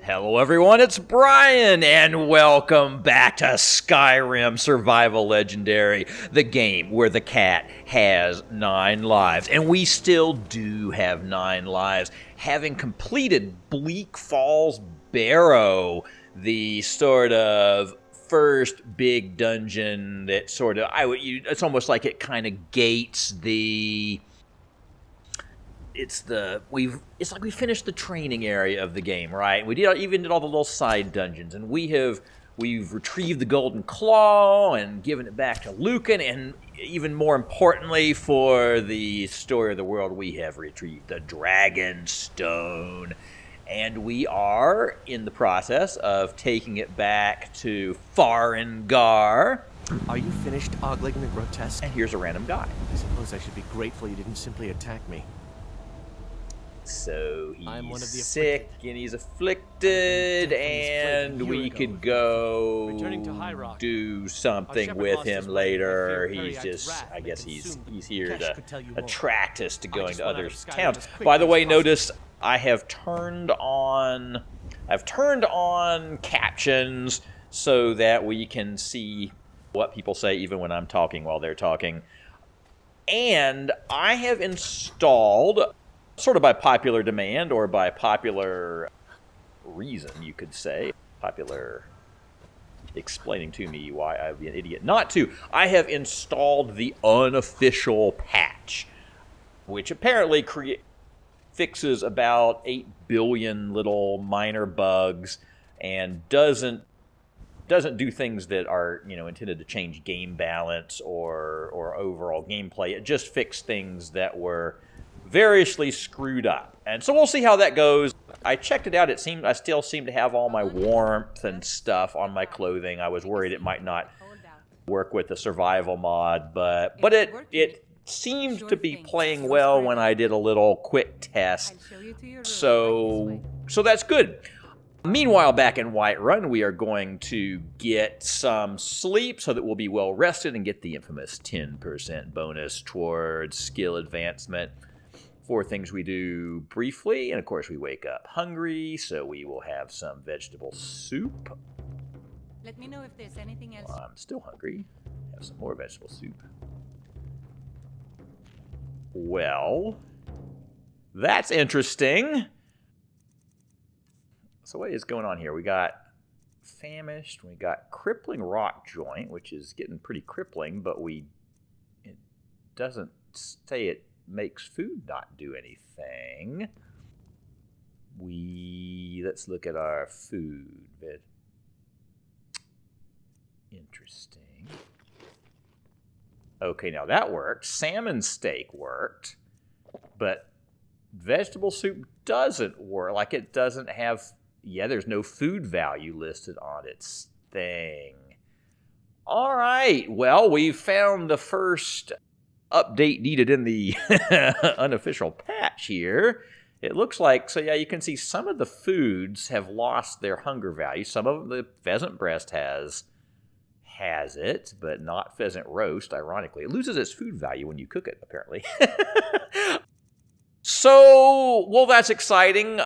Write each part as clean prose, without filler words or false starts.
Hello everyone, it's Brian, and welcome back to Skyrim Survival Legendary, the game where the cat has 9 lives. And we still do have 9 lives, having completed Bleak Falls Barrow, the sort of first big dungeon that sort of, it's almost like it kind of gates the... It's like we finished the training area of the game, right? We even did all the little side dungeons, and we've retrieved the Golden Claw and given it back to Lucan, and even more importantly for the story of the world, we have retrieved the Dragon Stone, and we are in the process of taking it back to Farengar. Are you finished ogling the grotesque? And here's a random guy. I suppose I should be grateful you didn't simply attack me. So he's sick and he's afflicted, and we could go do something with him later. He's just, I guess he's here to attract us to going to other towns. By the way, notice I have turned on captions so that we can see what people say even when I'm talking while they're talking. And I have installed, sort of by popular demand, or by popular reason, you could say, popular explaining to me why I'd be an idiot not to, I have installed the unofficial patch, which apparently fixes about 8 billion little minor bugs and doesn't do things that are, intended to change game balance or overall gameplay. It just fixed things that were variously screwed up. And so we'll see how that goes. I checked it out. I still seem to have all my warmth and stuff on my clothing. I was worried it might not work with the survival mod, but it seemed to be playing well when I did a little quick test. So that's good. Meanwhile, back in Whiterun, we are going to get some sleep so that we'll be well rested and get the infamous 10% bonus towards skill advancement for things we do briefly. And of course, we wake up hungry, so we will have some vegetable soup. Let me know if there's anything else. I'm still hungry. Have some more vegetable soup. Well, that's interesting. So what is going on here? We got famished, we got crippling rock joint, which is getting pretty crippling, but it doesn't say it makes food not do anything. Let's look at our food. Interesting. Okay, now that worked. Salmon steak worked, but vegetable soup doesn't work. Like, it doesn't have... Yeah, there's no food value listed on its thing. All right, well, we found the first update needed in the unofficial patch here. It looks like, so yeah, you can see some of the foods have lost their hunger value. Some of them, the pheasant breast has it, but not pheasant roast, ironically. It loses its food value when you cook it, apparently. So, well, that's exciting.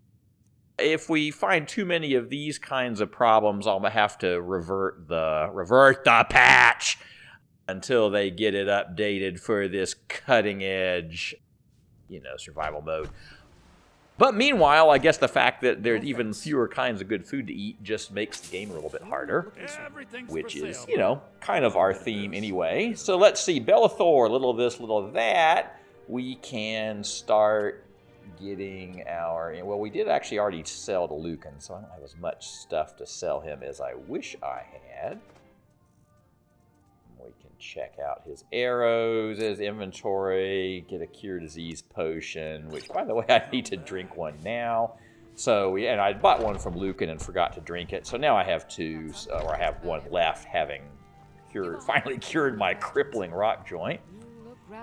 If we find too many of these kinds of problems, I'll have to revert the patch until they get it updated for this cutting edge, survival mode. But meanwhile, I guess the fact that there's even fewer kinds of good food to eat just makes the game a little bit harder, which is, kind of our theme anyway. So let's see, Bellathor, little of this, little of that. We can start getting well, we did actually already sell to Lucan, so I don't have as much stuff to sell him as I wish I had. We can check out his arrows, his inventory, get a cure disease potion, which, by the way, I need to drink one now. So, and I bought one from Lucan and forgot to drink it, so now I have 2, or I have 1 left, having finally cured my crippling rock joint.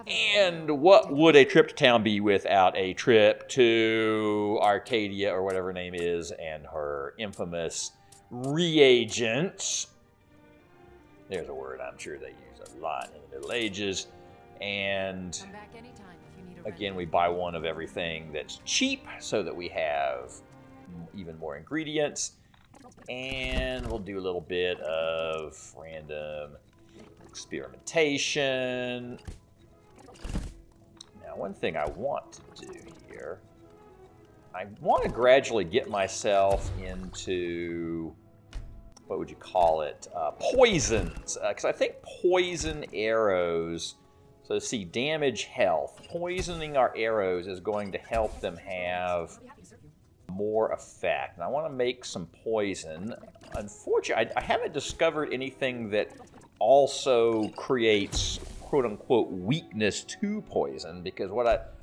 And what would a trip to town be without a trip to Arcadia, or whatever her name is, and her infamous reagents? There's a word I'm sure they use a lot in the Middle Ages. And again, we buy 1 of everything that's cheap so that we have even more ingredients. And we'll do a little bit of random experimentation. Now, one thing I want to do here, I want to gradually get myself into, what would you call it, poisons. Because I think poison arrows, so see, damage health. Poisoning our arrows is going to help them have more effect. And I want to make some poison. Unfortunately, I haven't discovered anything that also creates quote-unquote weakness to poison, because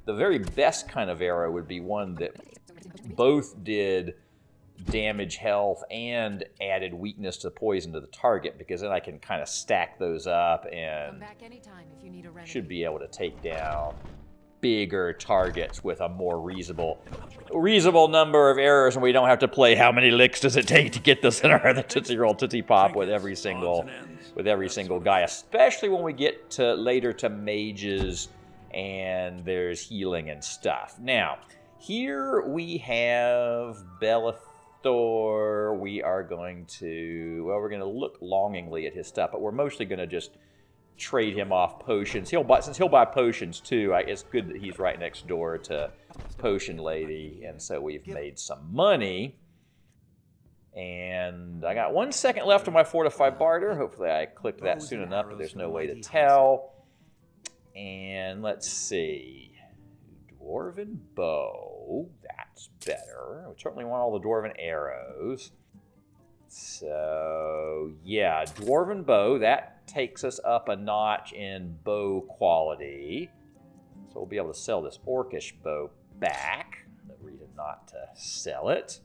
the very best kind of arrow would be one that both did damage health and added weakness to poison to the target, because then I can kind of stack those up and should be able to take down bigger targets with a more reasonable number of arrows, and we don't have to play how many licks does it take to get the center of the Tootsie Roll Tootsie Pop with every single guy, especially when we get to later to mages and there's healing and stuff. Now, here we have Belethor. We are going to, well, we're going to look longingly at his stuff, but we're mostly going to just trade him off potions. Since he'll buy potions too, it's good that he's right next door to Potion Lady, and so we've made some money. And I got 1 second left on my Fortify Barter. Hopefully I clicked that soon enough, but there's no way to tell. And let's see. Dwarven Bow. That's better. We certainly want all the Dwarven Arrows. So, yeah, Dwarven Bow. That takes us up a notch in bow quality. So we'll be able to sell this Orcish bow back. No reason not to sell it.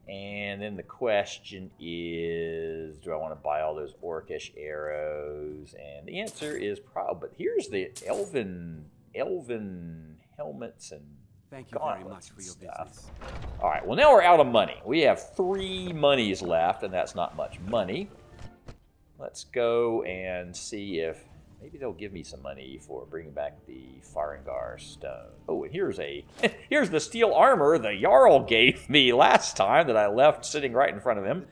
And then the question is, do I want to buy all those Orcish arrows? And the answer is probably, but here's the elven helmets and Thank you very much for your business. All right, well, now we're out of money. We have 3 monies left, and that's not much money. Let's go and see if maybe they'll give me some money for bringing back the Farengar stone. Oh, and here's here's the steel armor the Jarl gave me last time that I left sitting right in front of him.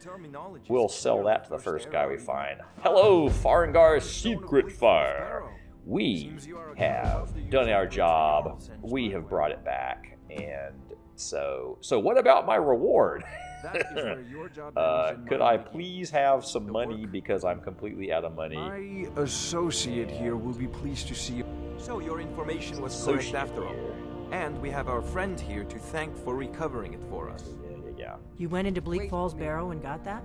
We'll sell that to the first guy we find. Hello, Farengar's secret fire. We have done our job. We have brought it back. And so what about my reward? Could I please have some money, because I'm completely out of money? My associate here will be pleased to see you. So your information was correct after all. And we have our friend here to thank for recovering it for us. Yeah. You went into Bleak Falls Barrow and got that?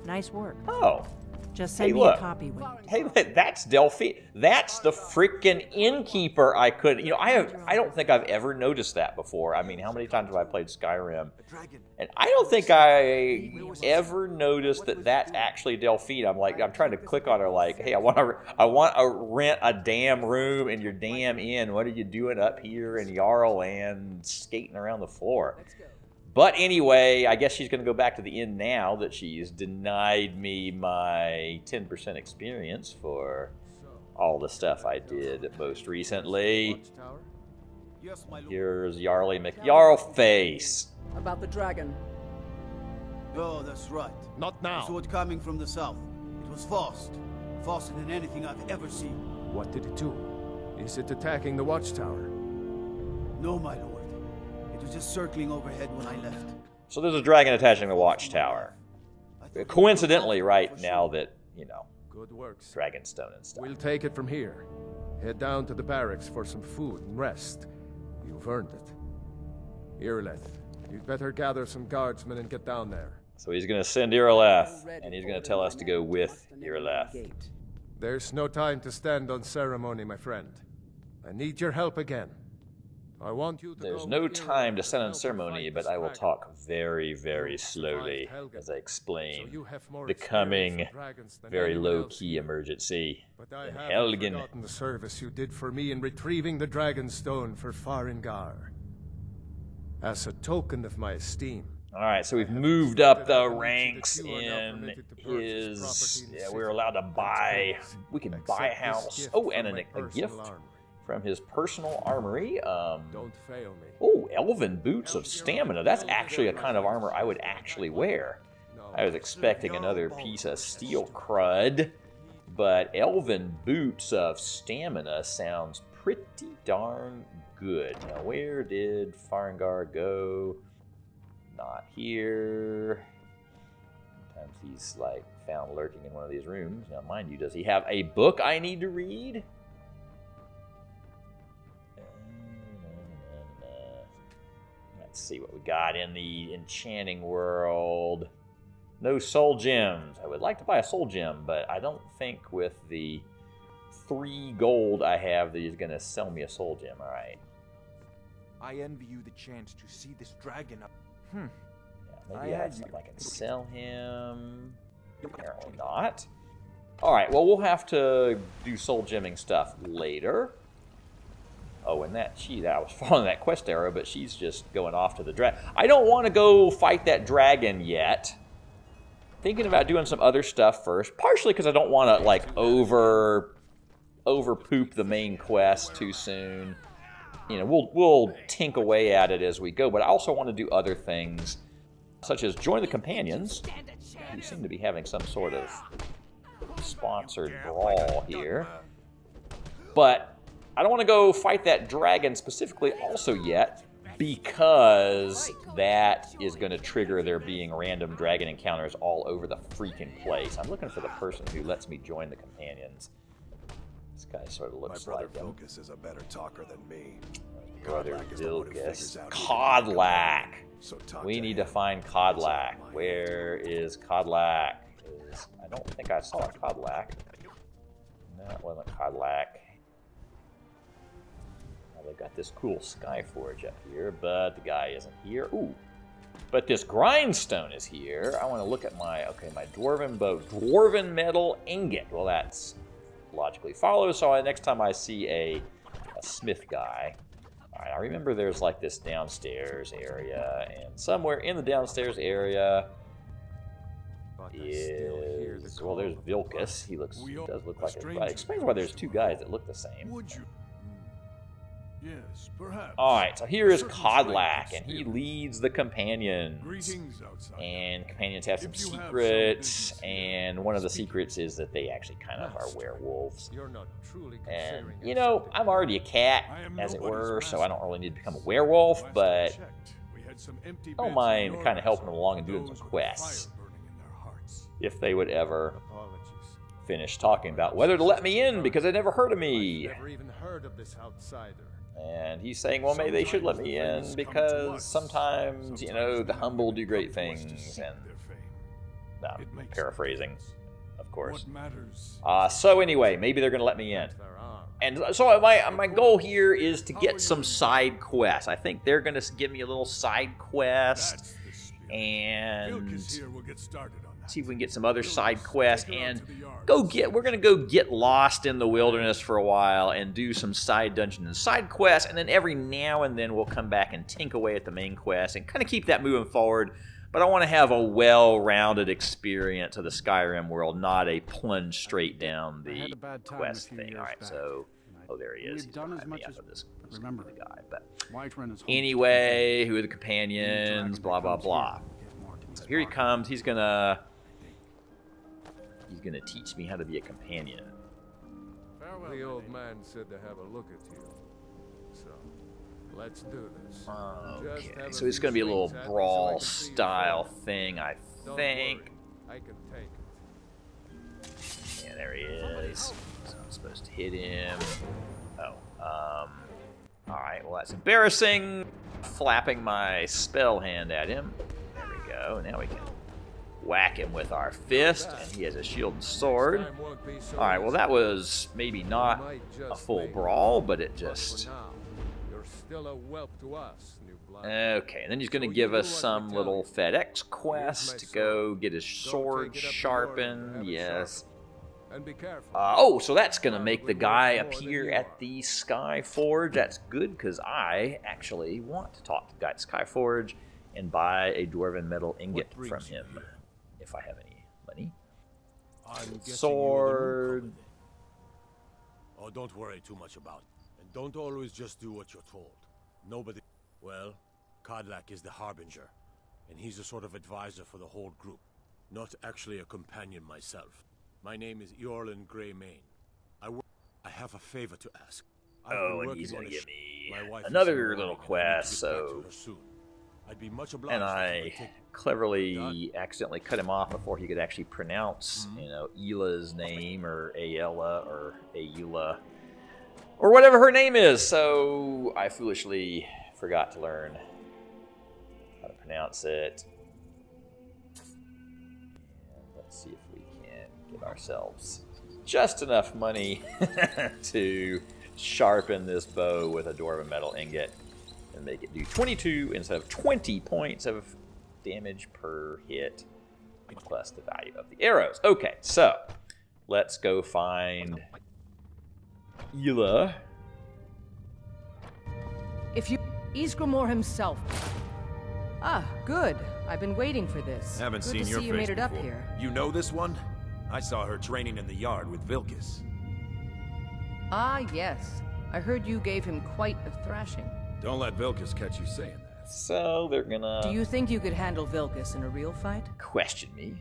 Nice work. Oh. Just send me a copy when Hey, look, that's Delphi. That's the freaking innkeeper I could. You know, I don't think I've ever noticed that before. I mean, how many times have I played Skyrim? And I don't think I ever noticed that that's actually Delphine. I'm trying to click on her like, hey, I want to rent a damn room in your damn inn. What are you doing up here in Jarl Land skating around the floor? But anyway, I guess she's going to go back to the inn now that she's denied me my 10% experience for all the stuff I did most recently. Here's Yarly McYarlface. About the dragon. Oh, that's right. Not now. I saw it coming from the south. It was fast. Faster than anything I've ever seen. What did it do? Is it attacking the watchtower? No, my lord. It was just circling overhead when I left. So there's a dragon attaching the watchtower. Coincidentally, right now that, you know, Good works. Dragonstone and stuff. We'll take it from here. Head down to the barracks for some food and rest. You've earned it. Irileth, you'd better gather some guardsmen and get down there. So he's going to send Irileth, and he's going to tell us to go with Irileth. There's no time to stand on ceremony, my friend. I need your help again. I want you to There's go no with time to Irileth stand on and help ceremony, fight but this I will dragon. talk very, very slowly as I So explain you have more the experience coming with dragons than very anyone else low-key here. emergency But I in haven't Helgen. forgotten the service you did for me in retrieving the Dragonstone for Farengar. As a token of my esteem. All right, so we've moved up the ranks in his. Yeah, we're allowed to buy. We can buy a house. Oh, and a gift from his personal armory. Don't fail me. Oh, elven boots of stamina. That's actually a kind of armor I would actually wear. I was expecting another piece of steel crud, but elven boots of stamina sounds pretty darn good. Now, where did Farengar go? Not here. Sometimes he's like found lurking in one of these rooms. Now, mind you, does he have a book I need to read? Let's see what we got in the enchanting world. No soul gems. I would like to buy a soul gem, but I don't think with the 3 gold I have that he's going to sell me a soul gem. All right. I envy you the chance to see this dragon up. Yeah, maybe I have something I can sell him. Apparently not. All right, well, we'll have to do soul gemming stuff later. Oh, and that I was following that quest arrow, but she's just going off to the dragon. I don't want to go fight that dragon yet. Thinking about doing some other stuff first, partially because I don't want to like over poop the main quest too soon. You know, we'll tink away at it as we go, but I also want to do other things, such as join the companions, who seem to be having some sort of sponsored brawl here. But I don't want to go fight that dragon specifically also yet, because that is going to trigger there being random dragon encounters all over the freaking place. I'm looking for the person who lets me join the companions. This guy sort of looks like him. My brother Vilcus is a better talker than me. Brother Vilcus. Cadillac. We need to find Cadillac. Where is Cadillac? I don't think I saw a Cadillac. No, it wasn't Cadillac. Well, they've got this cool Skyforge up here, but the guy isn't here. Ooh. But this grindstone is here. I want to look at my dwarven bow. Dwarven metal ingot. Well, that's logically follows. So next time I see a smith guy. All right, I remember there's like this downstairs area, and somewhere in the downstairs area is, well, there's Vilcus. He does look like a, it explains why there's 2 guys that look the same. Would you? Yes, perhaps. All right, so here is Cadillac, and he leads the companions. And companions have some secrets, and one of the secrets is that they actually kind of are werewolves. And, you know, I'm already a cat, as it were, so I don't really need to become a werewolf, but I don't mind kind of helping them along and doing some quests. If they would ever finish talking about whether to let me in, because they never heard of me. Never even heard of this outsider. And he's saying, well, maybe they should let me in because sometimes, you know, the humble do great things. And I'm paraphrasing, of course. So anyway, maybe they're going to let me in. And so my goal here is to get some side quests. I think they're going to give me a little side quest. And see if we can get some other side quests and we're going to go get lost in the wilderness for a while and do some side dungeons and side quests, and then every now and then we'll come back and tink away at the main quest and kind of keep that moving forward. But I want to have a well-rounded experience of the Skyrim world, not a plunge straight down the quest thing. All right, so there he is. He's behind me. I know this remember the guy, but anyway, who are the companions? Blah blah blah. So here he comes. He's gonna teach me how to be a companion. The old man said to have a look at you. So, let's do this. Okay, so it's gonna be a little brawl style thing, I think. I can take it. Yeah, there he is. So I'm supposed to hit him. Oh, alright, well that's embarrassing. Flapping my spell hand at him. There we go, now we can whack him with our fist, and he has a shield and sword. Alright, well that was maybe not a full brawl, but it just... Okay, and then he's going to give us some little FedEx quest to go get his sword sharpened, yes. Oh, so that's going to make the guy appear at the Skyforge. That's good, because I actually want to talk to the guy at Skyforge and buy a dwarven metal ingot from him, if I have any money. Sword. Oh, don't worry too much about it. And Don't always just do what you're told. Nobody... Well, Cadillac is the Harbinger, and he's a sort of advisor for the whole group. Not actually a companion myself. My name is Eorlin Greymane. I have a favor to ask. Oh, and he's gonna give me another little quest, so... I'd be much obliged. And I cleverly accidentally cut him off before he could actually pronounce, you know, Ela's name, or Aela, or Aula, or whatever her name is. So I foolishly forgot to learn how to pronounce it. And let's see if we can get ourselves just enough money to sharpen this bow with a dwarven metal ingot and make it do 22 instead of 20 points of damage per hit, plus the value of the arrows. Okay, so let's go find Ela. If you... Ysgramor himself. Ah, good. I've been waiting for this. Haven't good seen to your see you face made it up before. here. You know this one? I saw her training in the yard with Vilkis. Ah, yes. I heard you gave him quite a thrashing. Don't let Vilkis catch you saying that. So they're gonna... Do you think you could handle Vilkis in a real fight? question me?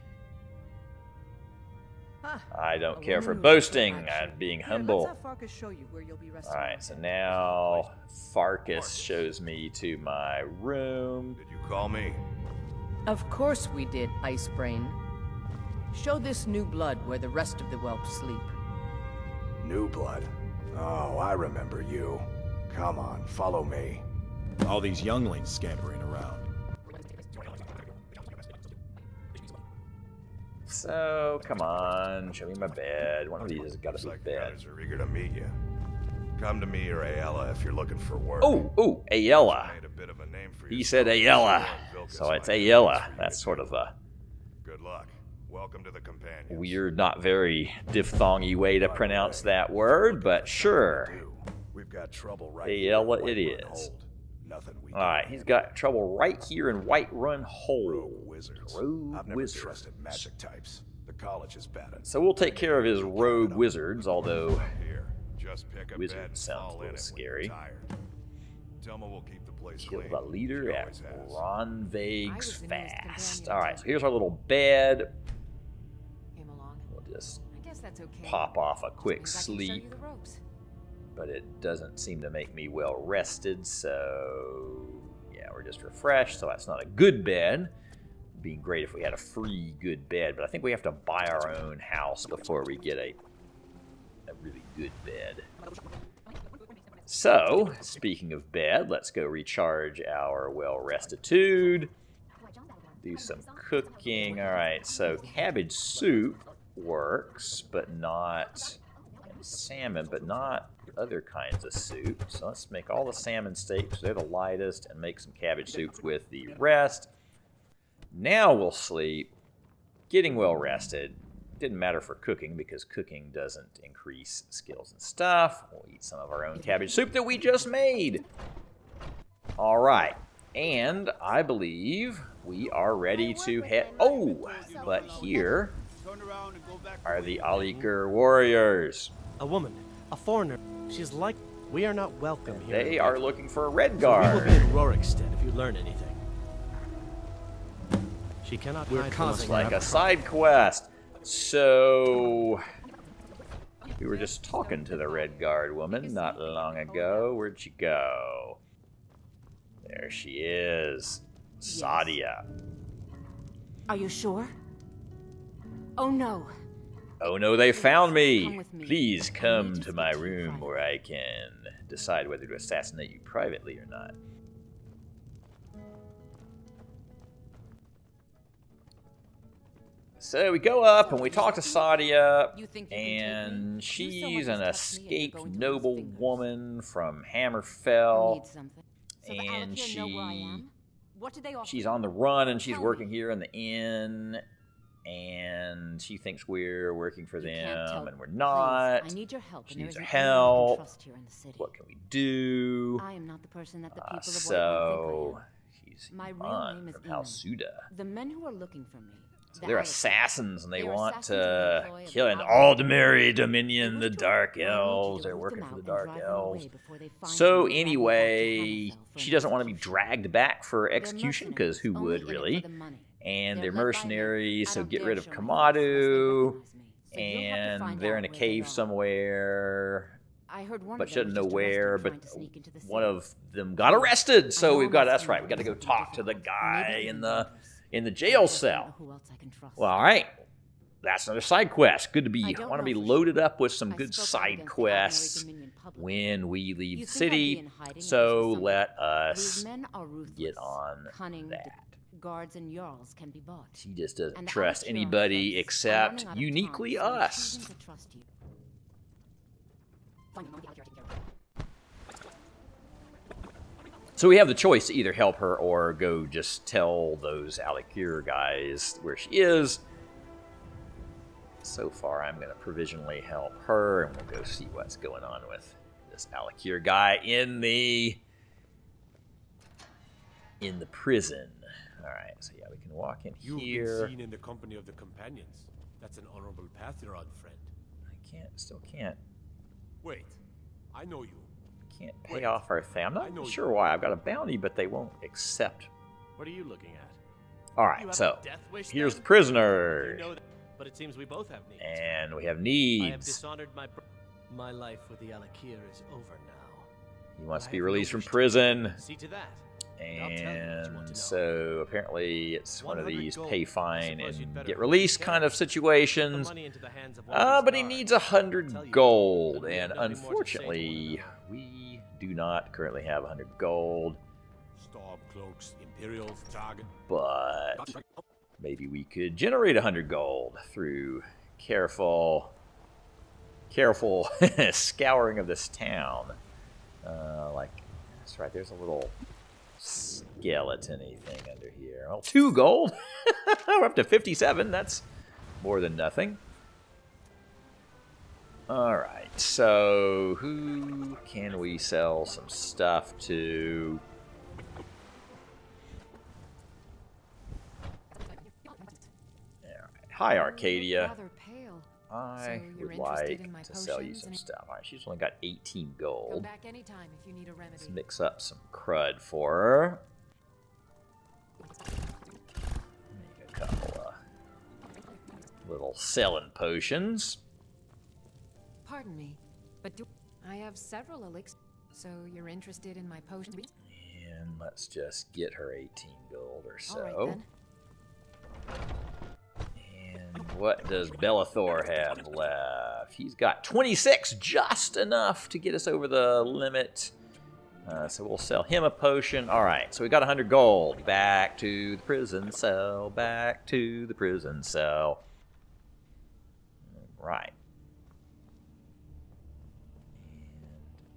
Ah, I don't a care for woman who boasting. likes action. I'm being Here, humble. let's have Farkas show you where you'll be resting. Alright, so now Farkas shows me to my room. Did you call me? Of course we did, Icebrain. Show this new blood where the rest of the whelps sleep. New blood. Oh, I remember you. Come on, follow me. All these younglings scampering around. So, come on, show me my bed. One of these has got to be Looks like bed. others are eager to meet you. Come to me or Aela if you're looking for work. Oh, Aela. Made a bit of a name for He yourself. said Aela, Vilkis so it's might have Aela. things for you That's to sort do. of a Good luck. Welcome to the companions. weird, not very diphthongy way to pronounce that word, but sure. We've got trouble right Aela here it in Whiterun is. Hold. Nothing we Alright, can't he's handle. got trouble right here in Whiterun Hold. Rogue wizards. Rogue I've never wizards. trusted magic types. The college is bad. So we'll take care of his rogue wizards, although Here, just pick a Wizard bed and sounds a fall in little it scary. when you're tired. Tell me we'll keep the place kill clean. the leader She at always has. Ronvaig's I was the newest Fast. companion Alright, so here's our little bed. Came along. We'll just I guess that's okay. pop off a quick Means I can show you sleep, the ropes. but it doesn't seem to make me well rested, so yeah, we're just refreshed, so that's not a good bed. It'd be great if we had a free good bed, but I think we have to buy our own house before we get a really good bed. So, speaking of bed, let's go recharge our well-restitude. Do some cooking. Alright, so cabbage soup works, but not salmon, but not other kinds of soup. So let's make all the salmon steaks, they're the lightest, and make some cabbage soups with the rest. Now we'll sleep, getting well rested. Didn't matter for cooking because cooking doesn't increase skills and stuff. We'll eat some of our own cabbage soup that we just made. All right, and I believe we are ready to head. Oh, but here are the Aliker warriors. A woman, a foreigner. She's like... We are not welcome here. They are looking for a red So we guard. will be at Rorikstead if you learn anything. She cannot We're hide from us causing like forever. a side quest. So we were just talking to the Red Guard woman not long ago. Where'd she go? There she is. Sadia. Are you sure? Oh no. Oh no, they found Come me. with me. Please I need come to to speak my to you room privately. where I can decide whether to assassinate you privately or not. So we go up and we talk to Sadia, You think you can take me? and You she's someone an who's touched me and you're escaped going to lose noble fingers. woman from I Hammerfell, need something. So the and Alakir know where I am? What did they offer she's you? on the run and she's Tell working me. here in the inn, and she thinks we're working for You can't tell. them, and we're Please, not. I need your help. She and there needs our isn't anyone I can help. trust here in the city. What can we do? I am not the person that the people of So Whiterun think I am. she's My real Iman name is from Iman. Halsuda. The men who are looking for me So they're assassins, and they want to kill an Aldemary Dominion, the Dark Elves. They're working for the Dark Elves. So anyway, she doesn't want to be dragged back for execution, because who would, really? And they're mercenaries, so get rid of Kamadu. And they're in a cave somewhere. But she doesn't know where, but one of them got arrested. So we've got, that's right, we've got to go talk to the guy in the jail cell. Well, all right. That's another side quest. Good to be, I want to be loaded up with some good side quests when we leave the city. So let us get on that. Guards and Jarls can be bought. She just doesn't trust anybody except uniquely us. So we have the choice to either help her or go just tell those Alikir guys where she is. So far, I'm going to provisionally help her, and we'll go see what's going on with this Alikir guy in the prison. All right, so yeah, we can walk in here. You've been seen in the company of the companions. That's an honorable path you're on, friend. I still can't. Wait, I know you. Can't pay off our thing. I'm not sure why. I've got a bounty, but they won't accept. What are you looking at? All right, so here's the prisoner. You know that, but it seems we both have needs. And we have needs. I have dishonored my life with the Alikir is over now. He wants to be released from prison. See to that. And so apparently it's one of these pay fine and get released kind of situations. But he needs 100 gold, and unfortunately we do not currently have 100 gold. But maybe we could generate 100 gold through careful scouring of this town. Like, that's right, there's a little skeleton-y thing under here. Well, 2 gold. We're up to 57. That's more than nothing. All right, so who can we sell some stuff to? All right. Hi, Arcadia. I would like to sell you some stuff. All right, she's only got 18 gold. Come back anytime if you need a remedy. Let's mix up some crud for her. Make a couple of little selling potions. Pardon me, but I have several elixirs, so you're interested in my potion? And let's just get her 18 gold or so. All right, then. What does Bellathor have left? He's got 26, just enough to get us over the limit. So we'll sell him a potion. All right, so we got 100 gold. Back to the prison cell. Back to the prison cell. Right.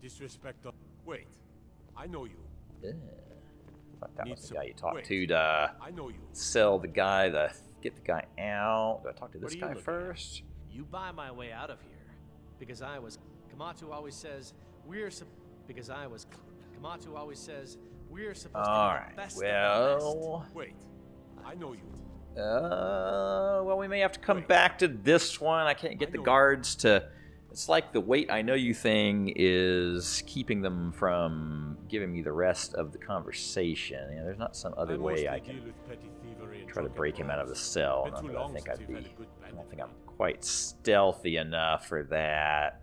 Disrespect. Wait, I know you. Yeah. I thought that was the guy you talked to I know you. Sell the guy, get the guy out. Do I talk to this guy first? You buy my way out of here, because I was. Kamatu always says we're. Because I was. Kamatu always says we're supposed to be the best. Well. Wait, I know you. Well, we may have to come back to this one. I can't get the guards to. It's like the wait I know you thing is keeping them from giving me the rest of the conversation. You know, there's not some other way I can try to break him out of the cell. I don't think I'm quite stealthy enough for that.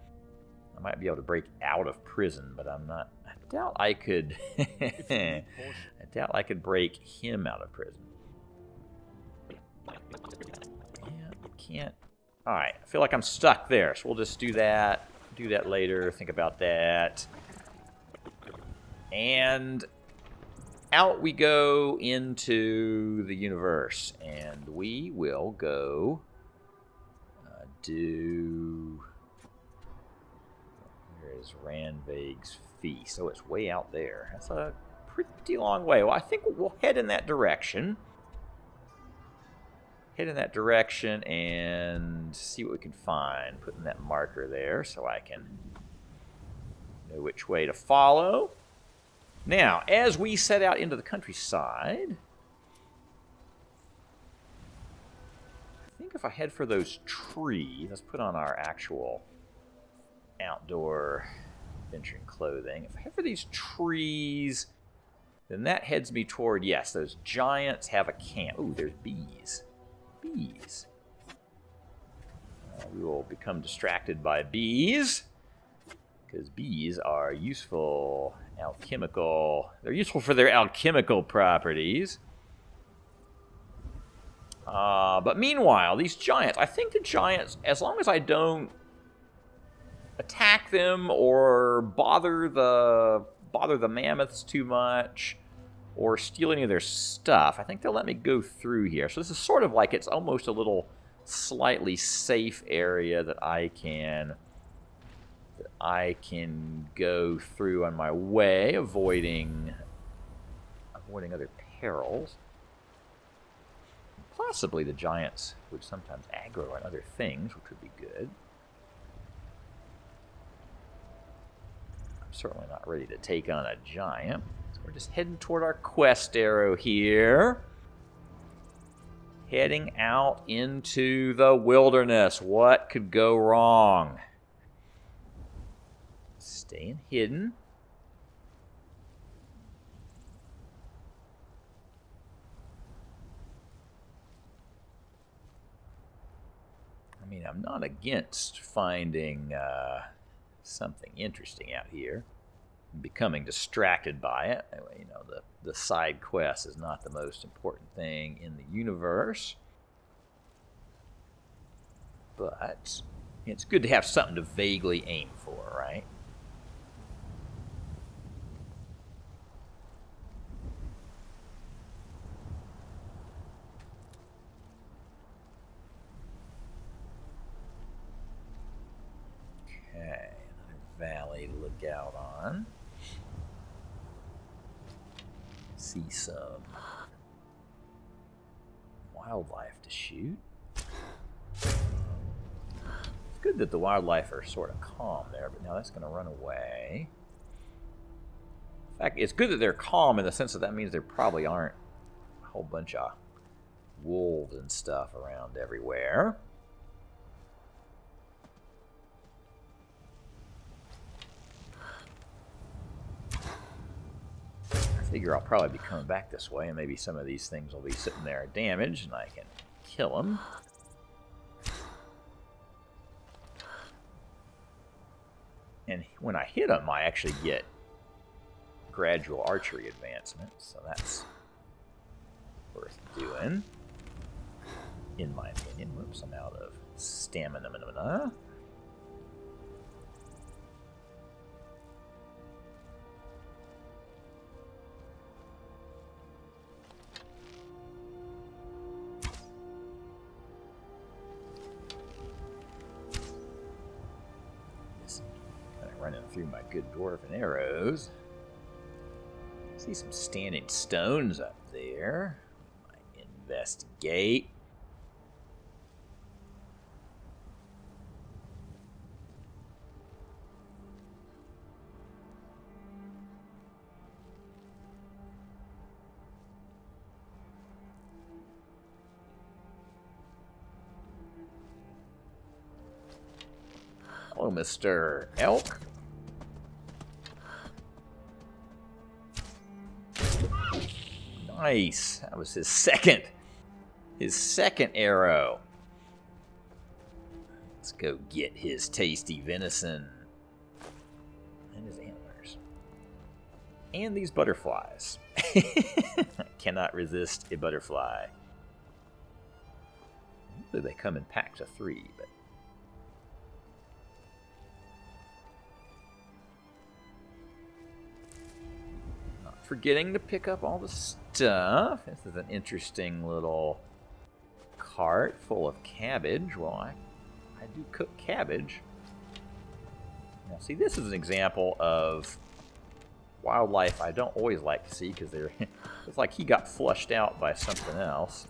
I might be able to break out of prison, but I'm not. I doubt I could. I doubt I could break him out of prison. Yeah, I can't. All right, I feel like I'm stuck there, so we'll just do that. Do that later. Think about that. And out we go into the universe, and we will go do. Where is Ranvaig's Feast? So it's way out there. That's a pretty long way. Well, I think we'll head in that direction. Head in that direction and see what we can find. Putting that marker there so I can know which way to follow. Now, as we set out into the countryside, think if I head for those trees, let's put on our actual outdoor adventuring clothing. If I head for these trees, then that heads me toward, yes, those giants have a camp. Ooh, there's bees. Bees. We will become distracted by bees, because bees are useful alchemical. They're useful for their alchemical properties. But meanwhile, these giants, I think the giants, as long as I don't attack them or bother the mammoths too much or steal any of their stuff, I think they'll let me go through here. So this is sort of like, it's almost a little slightly safe area that I can go through on my way, avoiding other perils. Possibly the giants would sometimes aggro on other things, which would be good. I'm certainly not ready to take on a giant. So we're just heading toward our quest arrow here. Heading out into the wilderness. What could go wrong? Staying hidden. I mean, I'm not against finding something interesting out here. Becoming distracted by it. Anyway, you know, the side quest is not the most important thing in the universe. But it's good to have something to vaguely aim for, right? Okay, another valley to look out on. See some wildlife to shoot. It's good that the wildlife are sort of calm there, but now that's going to run away. In fact, it's good that they're calm in the sense that that means there probably aren't a whole bunch of wolves and stuff around everywhere. I figure I'll probably be coming back this way, and maybe some of these things will be sitting there damaged, and I can kill them. And when I hit them, I actually get gradual archery advancement, so that's worth doing, in my opinion. Whoops, I'm out of stamina. Running through my good dwarven arrows. See some standing stones up there. Might investigate. Hello, Mr. Elk. Nice. That was his second arrow. Let's go get his tasty venison and his antlers. And these butterflies. I cannot resist a butterfly. Usually they come in packs of 3, but forgetting to pick up all the stuff. This is an interesting little cart full of cabbage. Well, I do cook cabbage. Now, see, this is an example of wildlife I don't always like to see because they're it's like he got flushed out by something else.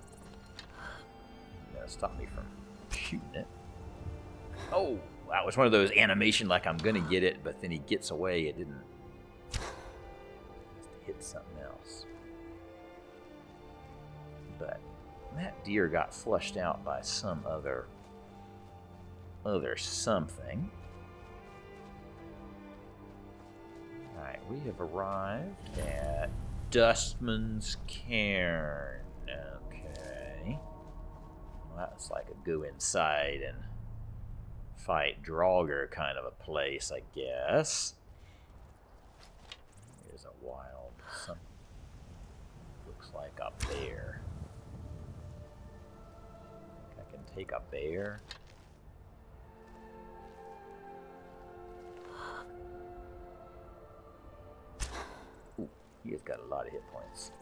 That'll stop me from shooting it. Oh, that was one of those animation like I'm gonna get it, but then he gets away. It didn't. Hit something else. But That deer got flushed out by some other something. Alright, we have arrived at Dustman's Cairn. Okay. Well, that was like a go inside and fight Draugar kind of a place, I guess. Here's a wild something. Looks like a bear. I can take a bear. Ooh, he has got a lot of hit points.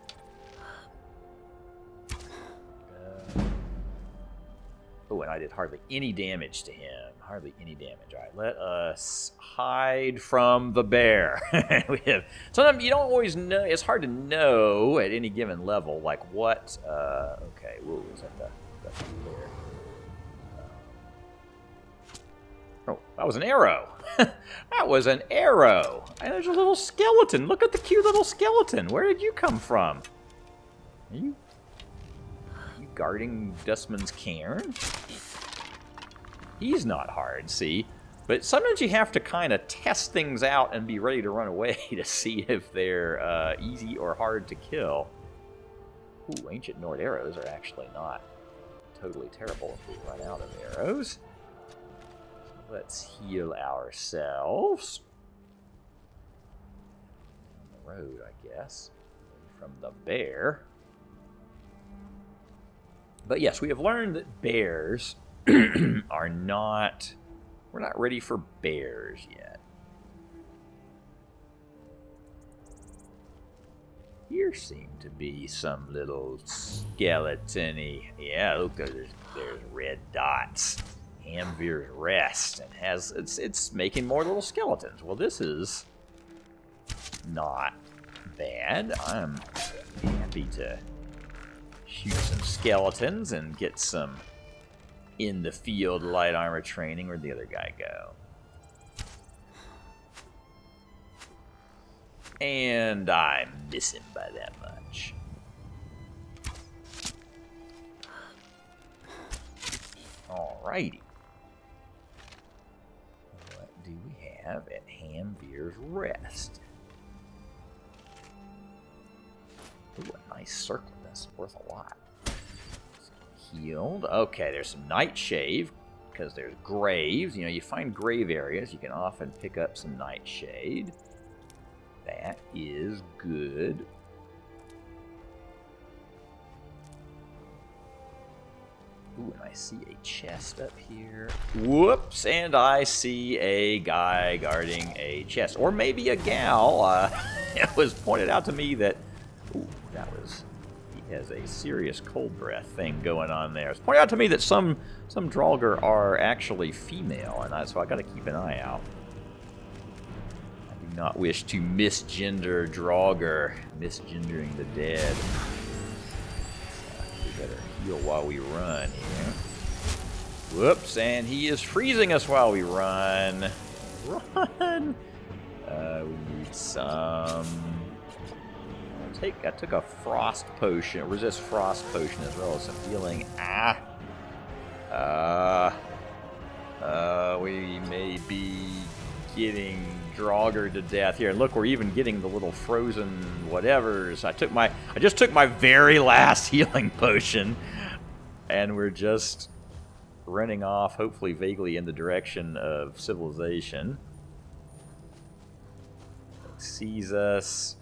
Oh, and I did hardly any damage to him. Hardly any damage. All right, let us hide from the bear. We have, sometimes you don't always know. It's hard to know at any given level, like what. Okay, whoa, is that the bear? Oh, that was an arrow. That was an arrow. And there's a little skeleton. Look at the cute little skeleton. Where did you come from? Are you guarding Dustman's Cairn? He's not hard, see? But sometimes you have to kind of test things out and be ready to run away to see if they're easy or hard to kill. Ooh, ancient Nord arrows are actually not totally terrible if we run out of arrows. Let's heal ourselves. On the road, I guess. From the bear. But yes, we have learned that bears are not... We're not ready for bears yet. Here seem to be some little skeleton-y... Yeah, look, there's red dots. Hamvir's Rest. And it's making more little skeletons. Well, this is not bad. I'm happy to shoot some skeletons and get some in the field light armor training. Where'd the other guy go? And I miss him by that much. Alrighty. What do we have at Hamvir's Rest? Ooh, a nice circle. That's worth a lot. Healed. Okay, there's some nightshade because there's graves. You know, you find grave areas, you can often pick up some nightshade. That is good. Ooh, and I see a chest up here. Whoops, and I see a guy guarding a chest. Or maybe a gal. It was pointed out to me that... Ooh, that was... He has a serious cold breath thing going on there. It's pointed out to me that some Draugar are actually female, and so I got to keep an eye out. I do not wish to misgender Draugar. Misgendering the dead. We better heal while we run here. Whoops, and he is freezing us while we run. Run! We need some... I took a frost potion, resist frost potion, as well as some healing. We may be getting Draugar to death here. And look, we're even getting the little frozen whatevers. I just took my very last healing potion, and we're just running off, hopefully vaguely in the direction of civilization. It sees us.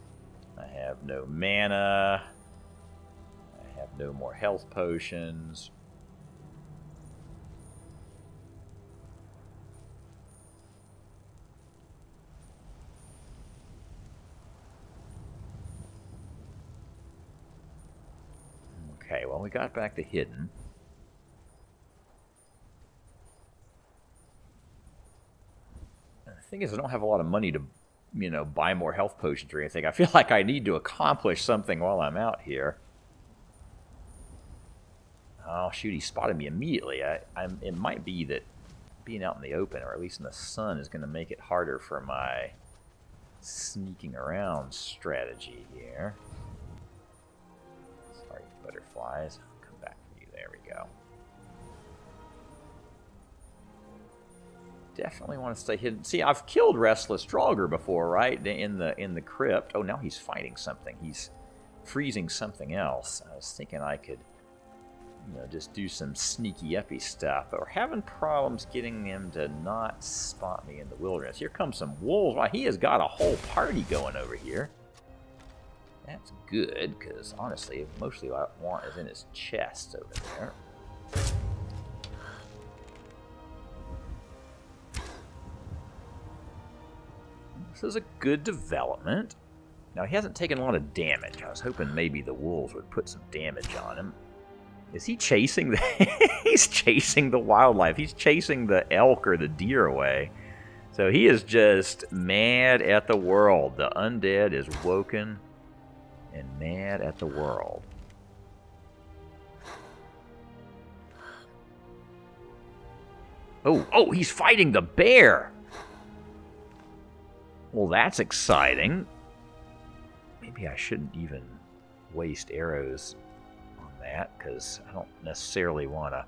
I have no mana. I have no more health potions. Okay, well, we got back to hidden. And the thing is, I don't have a lot of money to, you know, buy more health potions or anything. I feel like I need to accomplish something while I'm out here. Oh, shoot, he spotted me immediately. It might be that being out in the open, or at least in the sun, is going to make it harder for my sneaking around strategy here. Sorry, butterflies. Come back go. Definitely want to stay hidden. See, I've killed Restless Draugar before, right? In the crypt. Oh, now he's fighting something. He's freezing something else. I was thinking I could, you know, just do some sneaky uppy stuff, but we're having problems getting him to not spot me in the wilderness. Here comes some wolves. Wow, he has got a whole party going over here. That's good, because honestly, mostly what I want is in his chest over there. This is a good development. Now, he hasn't taken a lot of damage. I was hoping maybe the wolves would put some damage on him. Is he chasing the... He's chasing the wildlife. He's chasing the elk or the deer away. So he is just mad at the world. The undead is woken and mad at the world. Oh, he's fighting the bear! Well, that's exciting. Maybe I shouldn't even waste arrows on that, because I don't necessarily want to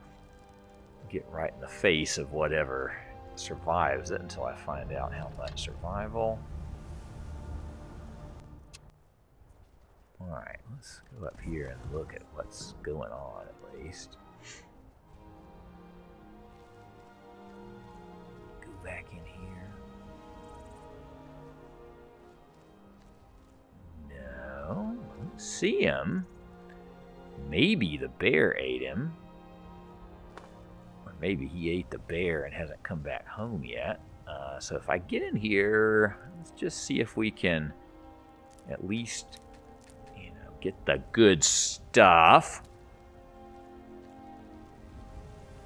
get right in the face of whatever survives it until I find out how much survival. Alright, let's go up here and look at what's going on at least. Go back in here. No, I don't see him. Maybe the bear ate him. Or maybe he ate the bear and hasn't come back home yet. So if I get in here, let's just see if we can at least, you know, get the good stuff.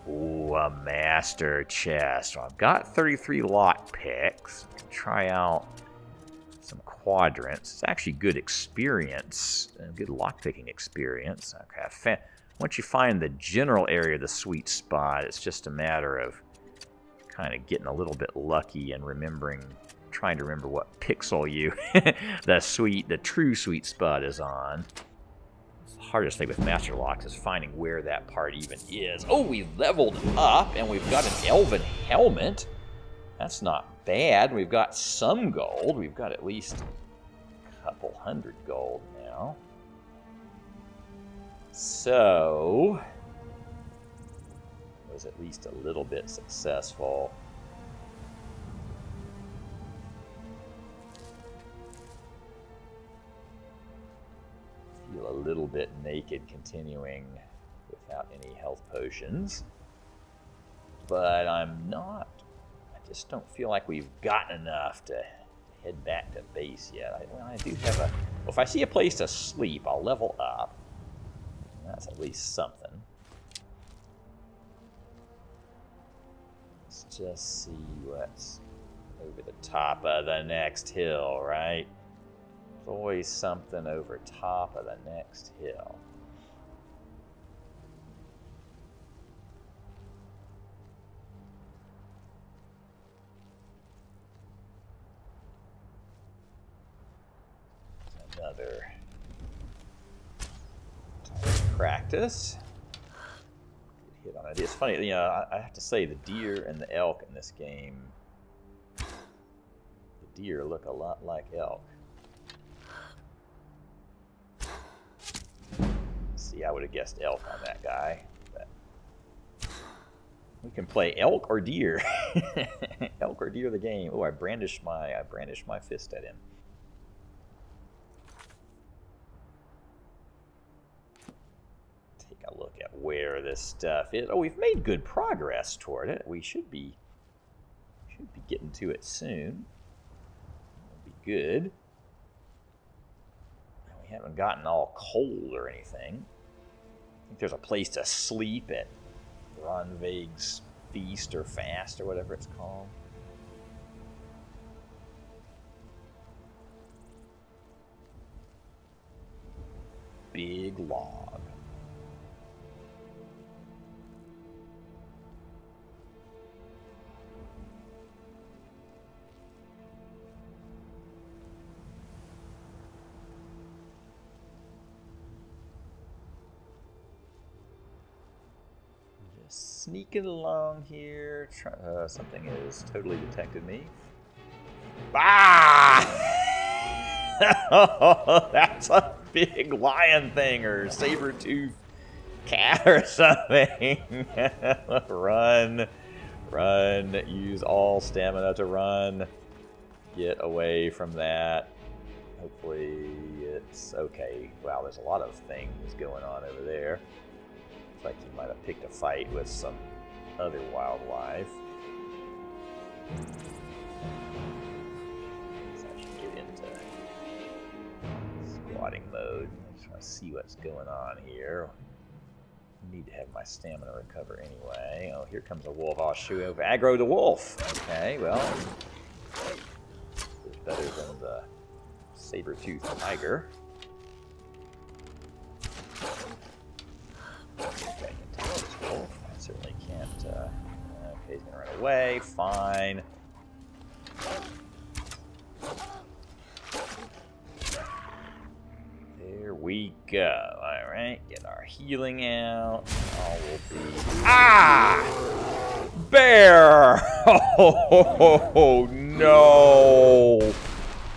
Ooh, a master chest. So I've got 33 lock picks. I can try out some quadrants. It's actually good experience, good lockpicking experience. Okay, once you find the general area of the sweet spot, it's just a matter of kind of getting a little bit lucky and trying to remember what pixel you, the true sweet spot is on. The hardest thing with master locks is finding where that part even is. Oh, we've leveled up and we've got an elven helmet. That's not bad. We've got some gold. We've got at least a couple hundred gold now. So, was at least a little bit successful. Feel a little bit naked continuing without any health potions. But I'm not. I just don't feel like we've gotten enough to head back to base yet. I do have well, if I see a place to sleep, I'll level up. That's at least something. Let's just see what's over the top of the next hill, right? There's always something over top of the next hill. Another practice. Hit on it. It's funny, you know, I have to say the deer and the elk in this game, the deer look a lot like elk. See, I would have guessed elk on that guy, but we can play elk or deer. Elk or deer the game. Oh, I brandish my fist at him. Take a look at where this stuff is. Oh, we've made good progress toward it. We should be getting to it soon. That'll be good. We haven't gotten all cold or anything. I think there's a place to sleep at Ronveg's Feast or Fast or whatever it's called. Big log. Sneaking along here. Something has totally detected me. Ah! Oh, that's a big lion thing or saber-tooth cat or something. Run. Run. Use all stamina to run. Get away from that. Hopefully it's okay. Wow, there's a lot of things going on over there. Looks like he might have picked a fight with some other wildlife. So I should get into squatting mode. I just want to see what's going on here. I need to have my stamina recover anyway. Oh, here comes a wolf. I'll shoot over. Aggro the wolf. Okay, well, it's better than the saber-toothed tiger. Okay, I can take this wolf. I certainly can't. Okay, he's gonna run away. Fine. There we go. All right, get our healing out. All will be bear. Oh no!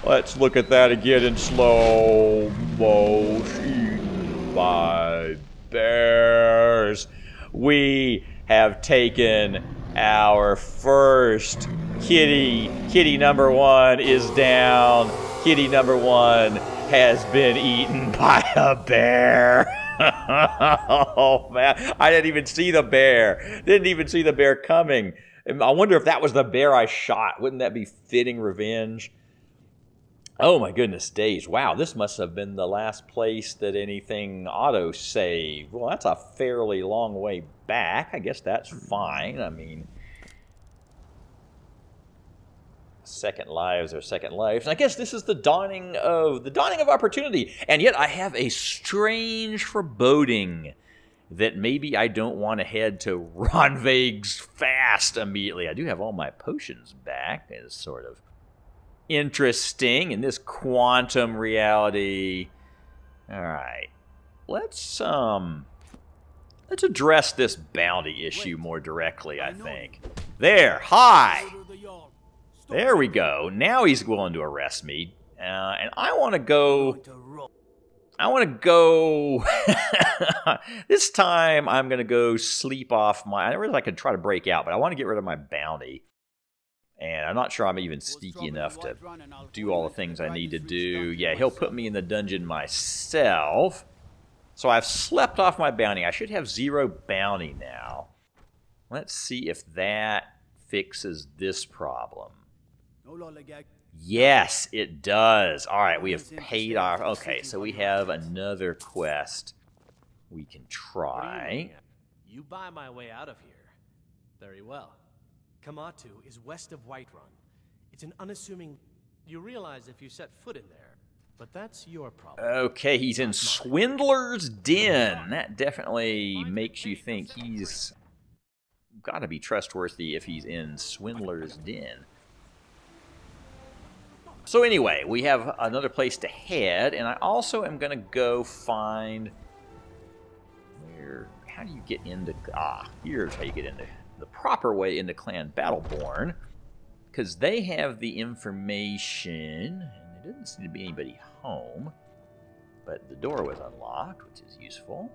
Let's look at that again in slow motion. By bears, we have taken our first kitty. Kitty number 1 is down. Kitty number 1 has been eaten by a bear. Oh man, I didn't even see the bear. Didn't even see the bear coming. I wonder if that was the bear I shot. Wouldn't that be fitting revenge? Oh my goodness days. Wow, this must have been the last place that anything auto-saved. Well, that's a fairly long way back. I guess that's fine. I mean, second lives are second lives. And I guess this is the dawning of opportunity. And yet I have a strange foreboding that maybe I don't want to head to Ronveig's fast immediately. I do have all my potions back. It's sort of interesting in this quantum reality. All right, let's address this bounty issue more directly. I think there. Hi. There we go. Now he's willing to arrest me, and I want to go. This time I'm going to go sleep off my. I realize I could try to break out, but I want to get rid of my bounty. And I'm not sure I'm even sneaky enough to do all the things I need to do. Yeah, he'll put me in the dungeon myself. So I've slept off my bounty. I should have 0 bounty now. Let's see if that fixes this problem. Yes, it does. All right, we have paid off. Okay, so we have another quest we can try. You buy my way out of here. Very well. Kamatu is west of Whiterun. It's an unassuming... You realize if you set foot in there, but that's your problem. Okay, he's in Swindler's Den. That definitely makes you think he's got to be trustworthy if he's in Swindler's Den. So anyway, we have another place to head, and I also am going to go find... How do you get into... here's how you get into... the proper way into Clan Battleborn, because they have the information, and there doesn't seem to be anybody home, but the door was unlocked, which is useful.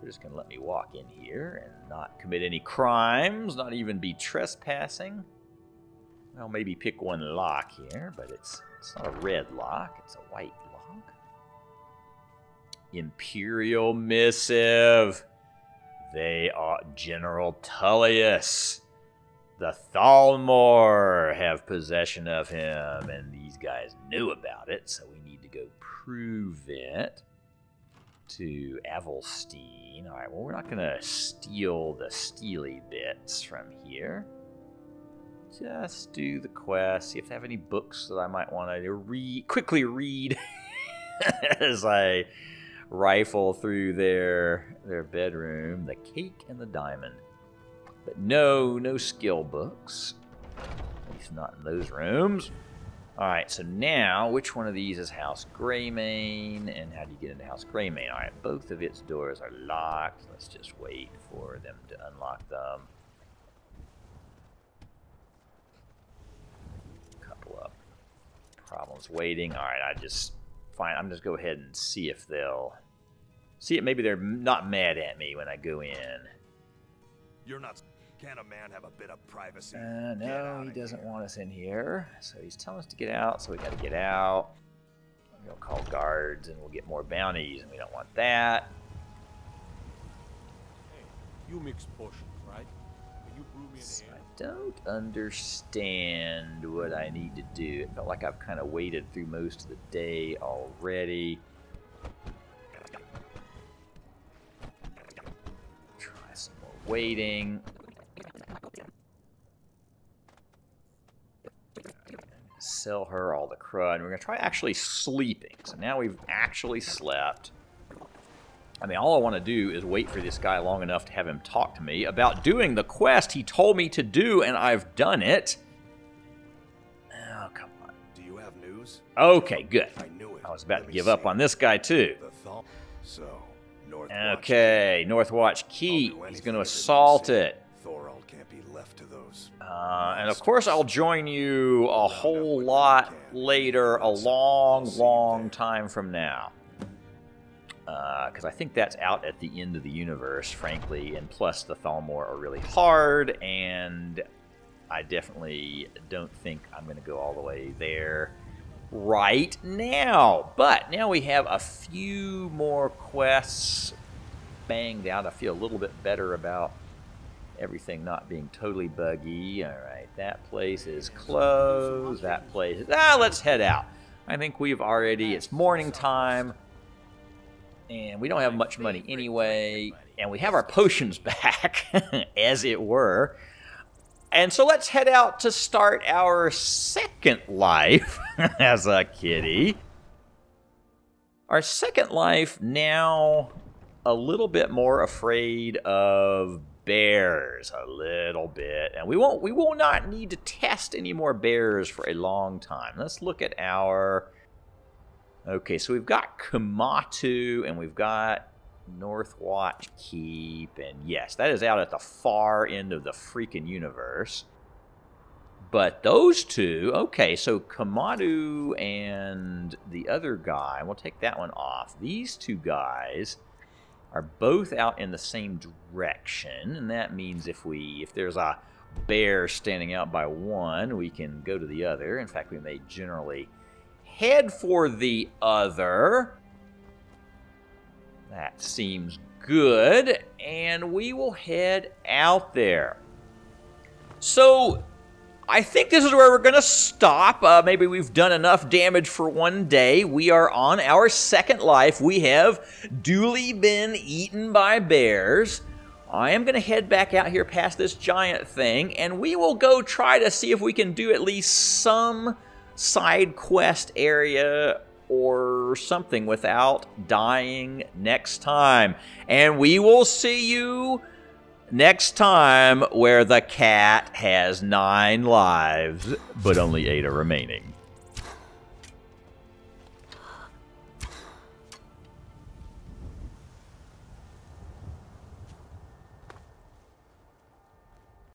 They're just going to let me walk in here and not commit any crimes, not even be trespassing. Well, maybe pick one lock here, but it's not a red lock, it's a white lock. Imperial Missive. They are General Tullius. The Thalmor have possession of him, and these guys knew about it, so we need to go prove it to Avelstein. All right, well, we're not going to steal the steely bits from here. Just do the quest, see if they have any books that I might want to quickly read as I rifle through their bedroom. The cake and the diamond, but no skill books, at least not in those rooms. Alright, so now, which one of these is House Greymane? And how do you get into House Greymane? Alright, both of its doors are locked. Let's just wait for them to unlock them. Couple of problems waiting. Alright, I'm just go ahead and see if they'll... See it, maybe they're not mad at me when I go in. You're not... Can a man have a bit of privacy? No, he doesn't want us in here. So he's telling us to get out, so we got to get out. We'll call guards, and we'll get more bounties, and we don't want that. Hey, you mix potions, right? Can you brew me an ale? I don't understand what I need to do. It felt like I've kind of waited through most of the day already. Try some more waiting. Sell her all the crud. We're going to try actually sleeping. So now we've actually slept. I mean, all I want to do is wait for this guy long enough to have him talk to me about doing the quest he told me to do, and I've done it. Oh, come on. Do you have news? Okay, good. I knew it. I was about to give up on this guy, too. So, North Okay, Northwatch Keep. He's going to assault it. Thorald can't be left to those. And of course, I'll join you a whole lot later, a long time from now. Because I think that's out at the end of the universe, frankly, and plus the Thalmor are really hard, and I definitely don't think I'm going to go all the way there right now. But now we have a few more quests banged out. I feel a little bit better about everything not being totally buggy. All right, that place is closed. That place is... let's head out. I think we've already... It's morning time. And we don't have much money anyway. And we have our potions back, as it were. And so let's head out to start our second life as a kitty. Our second life now a little bit more afraid of bears. A little bit. And we will not need to test any more bears for a long time. Let's look at our... Okay, so we've got Kamatu, and we've got Northwatch Keep, and yes, that is out at the far end of the freaking universe. But those two, okay, so Kamatu and the other guy, we'll take that one off. These two guys are both out in the same direction, and that means if there's a bear standing out by one, we can go to the other. In fact, we may generally head for the other. That seems good. And we will head out there. So, I think this is where we're going to stop. Maybe we've done enough damage for one day. We are on our second life. We have duly been eaten by bears. I am going to head back out here past this giant thing. And we will go try to see if we can do at least some side quest area or something without dying next time. And we will see you next time, where the cat has 9 lives, but only 8 are remaining.